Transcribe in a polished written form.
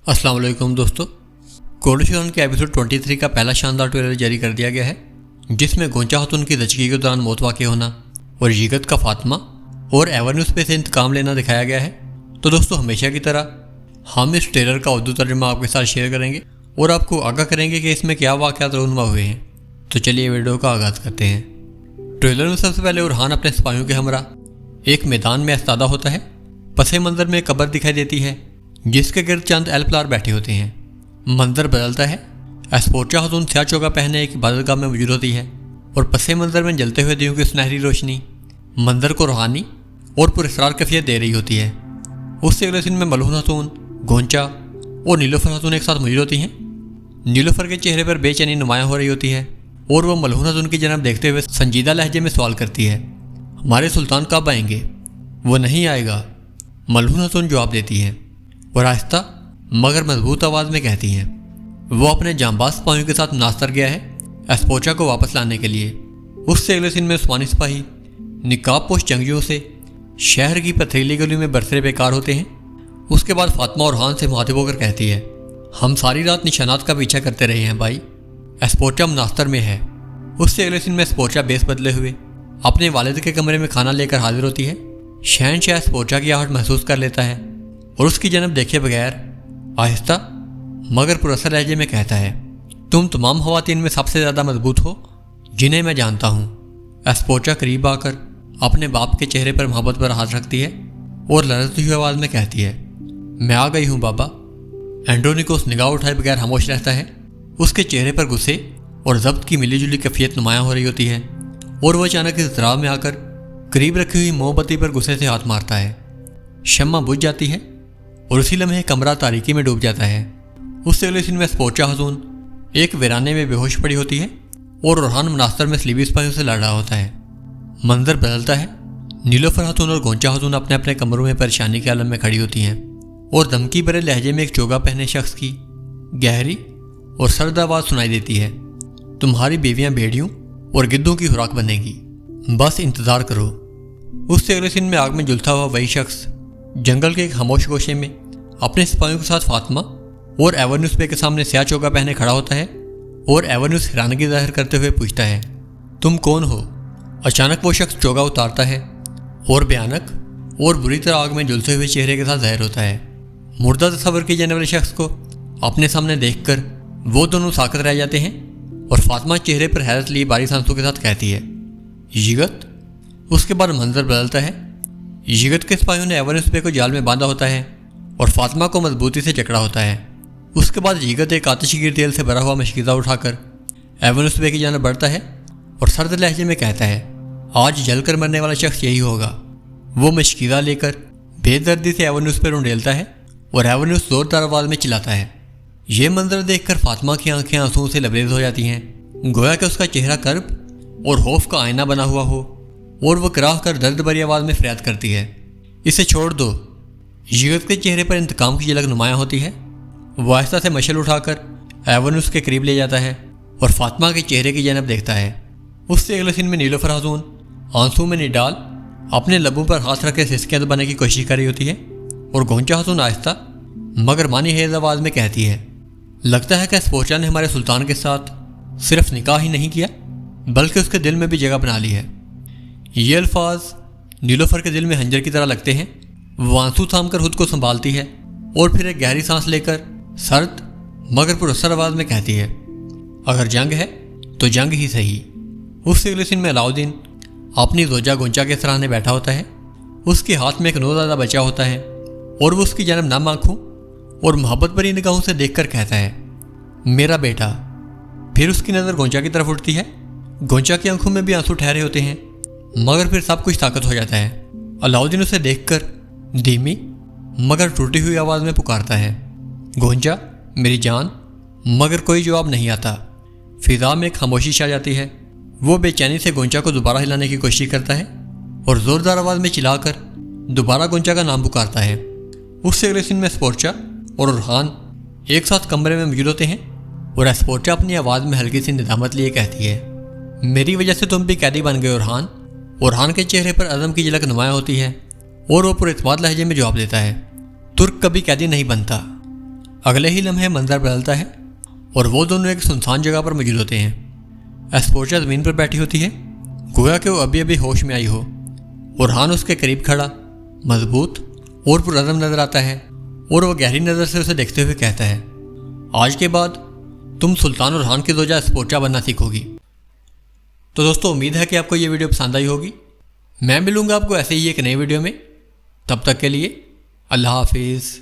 अस्सलाम वालेकुम दोस्तों। कोर्डोशियन के एपिसोड 23 का पहला शानदार ट्रेलर जारी कर दिया गया है, जिसमें गोंचा खातून की ज़िंदगी के दौरान मौत वाक़ होना और जिगत का फातिमा और एवेन्यूज़ पे से इंतकाम लेना दिखाया गया है। तो दोस्तों, हमेशा की तरह हम इस ट्रेलर का उर्दू तर्जुमा आपके साथ शेयर करेंगे और आपको आगाह करेंगे कि इसमें क्या वाक़यात रूनुमा हुए हैं। तो चलिए वीडियो का आगाज़ करते हैं। ट्रेलर में सबसे पहले उरहान अपने सिपाहियों के हमरा एक मैदान में इस्तादा होता है। पसे मंजर में कब्र दिखाई देती है, जिसके गिर्द चंद एल्पलार बैठे होते हैं। मंजर बदलता है। एस्पोर्चा खातून स्याह चोगा पहने एक इबादतगाह में मौजूद होती है और पसे मंजर में जलते हुए दियों की सुनहरी रोशनी मंजर को रूहानी और पुरस्कार कैफियत दे रही होती है। उससे अगले दिन में मलहून खातून, गोंचा और नीलोफर खातून एक साथ मौजूद होती हैं। नीलोफर के चेहरे पर बेचैनी नुमायां हो रही होती है और वह मलहून खातून की जनाब देखते हुए संजीदा लहजे में सवाल करती है, हमारे सुल्तान कब आएंगे? वो नहीं आएगा, मलहून खातून जवाब देती है और आहिस्ता मगर मजबूत आवाज़ में कहती हैं, वो अपने जांबाज सिपाहियों के साथ नास्तर गया है एस्पोर्चा को वापस लाने के लिए। उससे अगले दिन में उस्मानी सिपाही निकाब पोश जंगियों से शहर की पथरीली गली में बरसरे बेकार होते हैं। उसके बाद फातिमा और हान से मुखातिब होकर कहती है, हम सारी रात निशानात का पीछा करते रहे हैं भाई, एस्पोर्चा नास्तर में है। उससे अगले दिन में एस्पोर्चा बेस बदले हुए अपने वालिद के कमरे में खाना लेकर हाजिर होती है। शहनशाह एस्पोर्चा की आहट महसूस कर लेता है और उसकी जनब देखे बगैर आहिस्ता मगर पुरअसर लहजे में कहता है, तुम तमाम खवातीन में सबसे ज़्यादा मजबूत हो जिन्हें मैं जानता हूँ। एस्पोर्चा करीब आकर अपने बाप के चेहरे पर मोहब्बत पर हाथ रखती है और लरजती हुई आवाज़ में कहती है, मैं आ गई हूँ बाबा। एंड्रोनिकोस निगाह उठाए बगैर खामोश रहता है। उसके चेहरे पर गुस्से और जब्त की मिली जुली कैफियत नुमायां हो रही होती है और वह अचानक इस इज़राब में आकर करीब रखी हुई मोमबत्ती पर गुस्से से हाथ मारता है। शम्मा बुझ जाती है और उसी लम्हे कमरा तारीकी में डूब जाता है। उससे अगले दिन में एस्पोर्चा खातून एक वीराने में बेहोश पड़ी होती है और रुहान मुनास्तर में स्लीबी सिपाहियों से लड़ रहा होता है। मंजर बदलता है। नीलोफर खातून और गोंचा खातून अपने अपने कमरों में परेशानी के आलम में खड़ी होती हैं और धमकी भरे लहजे में एक चोगा पहने शख्स की गहरी और सर्द आवाज़ सुनाई देती है, तुम्हारी बीवियाँ भेड़ियों और गिद्धों की खुराक बनेगी, बस इंतज़ार करो। उससे अगले दिन में आग में जुलता हुआ वही शख्स जंगल के एक खामोश गोशे में अपने सिपाहियों के साथ फातिमा और एवेन्यूज़ पे के सामने स्याह चोगा पहने खड़ा होता है और एवेन्यूज़ हैरानगी जाहिर करते हुए पूछता है, तुम कौन हो? अचानक वो शख्स चोगा उतारता है और भयानक और बुरी तरह आग में जुलते हुए चेहरे के साथ जाहिर होता है। मुर्दा तस्वर किए जाने वाले शख्स को अपने सामने देखकर वो दोनों साकत रह जाते हैं और फातिमा चेहरे पर हैरत लिए बारी सांसों के साथ कहती है, जिगत। उसके बाद मंजर बदलता है। जिगत के सिपाहियों ने एवेन्यूज़ पे को जाल में बांधा होता है और फातिमा को मजबूती से जकड़ा होता है। उसके बाद जिगत एक आतिशगीर तेल से भरा हुआ मशकीज़ा उठाकर एवेन्यूज़ पे की जाना बढ़ता है और सर्द लहजे में कहता है, आज जलकर मरने वाला शख्स यही होगा। वो मशकीज़ा लेकर बेदर्दी से एवेन्यूज़ पर उंडेलता है और एवेन्यूज़ जोरदार आवाज़ में चिल्लाता है। ये मंजर देखकर फातिमा की आंखें आंसुओं से लबरेज हो जाती हैं, गोया कि उसका चेहरा कर्ब और खौफ का आईना बना हुआ हो और वह कराह कर दर्द भरी आवाज़ में फरियाद करती है, इसे छोड़ दो। जिगत के चेहरे पर इंतकाम की झलक नुमायां होती है। वह आहिस्ता से मशल उठाकर एवेन्यूज़ के करीब ले जाता है और फातिमा के चेहरे की जानब देखता है। उससे अगले दिन में नीलोफर खातून आंसू में निडाल अपने लबों पर हाथ रख के सिसकियाँ दबाने की कोशिश कर रही होती है और गोंचा खातून आहिस्ता मगर मानी हेज आवाज़ में कहती है, लगता है कि एस्पोर्चा ने हमारे सुल्तान के साथ सिर्फ निकाह ही नहीं किया बल्कि उसके दिल में भी जगह बना ली है। ये अल्फाज नीलोफर के दिल में हंजर की तरह लगते हैं। वो आंसू थाम कर खुद को संभालती है और फिर एक गहरी सांस लेकर सर्द मगर पुरअसर आवाज़ में कहती है, अगर जंग है तो जंग ही सही। उससे अगले दिन में अलाउद्दीन अपनी जोजा गोंचा के सराहने बैठा होता है। उसके हाथ में एक नौज़ादा बच्चा होता है और वो उसकी जानब नम आँखों और मोहब्बत भरी निगाहों से देखकर कहता है, मेरा बेटा। फिर उसकी नज़र गोंचा की तरफ उठती है। गोंचा की आंखों में भी आंसू ठहरे होते हैं मगर फिर सब कुछ ताकत हो जाता है। अलाउद्दीन उसे देखकर धीमी मगर टूटी हुई आवाज़ में पुकारता है, गोंचा मेरी जान, मगर कोई जवाब नहीं आता। फिजा में एक खामोशी छा जाती है। वो बेचैनी से गोंचा को दोबारा हिलाने की कोशिश करता है और ज़ोरदार आवाज़ में चिल्लाकर दोबारा गोंचा का नाम पुकारता है। उससे अगले दिन में एस्पोर्चा और रुहान एक साथ कमरे में मौजूद होते हैं और एस्पोर्चा अपनी आवाज़ में हल्की सी निदामत लिए कहती है, मेरी वजह से तुम भी कैदी बन गए रुहान। रुहान के चेहरे पर अज़म की झलक नुमायां होती है और वो पुरएतमाद लहजे में जवाब देता है, तुर्क कभी कैदी नहीं बनता। اگلے ہی لمحے منظر بدلتا ہے اور وہ دونوں ایک سنسان جگہ پر موجود ہوتے ہیں۔ ایسپورچا زمین پر بیٹھی ہوتی ہے، گویا کہ وہ ابھی ہوش میں آئی ہو، اور رحان اس کے قریب کھڑا، مضبوط اور پرعزم نظر آتا ہے، اور وہ گہری نظر سے اسے دیکھتے ہوئے کہتا ہے، آج کے بعد تم سلطان اور رحان کی زوجہ ایسپورچا بننا سیکھو گی۔ تو دوستو، امید ہے کہ آپ کو یہ ویڈیو پسند آئی ہوگی۔ میں ملوں گا آپ کو ایسے ہی ایک نئے ویڈیو میں، تب تک کے لیے اللہ حافظ۔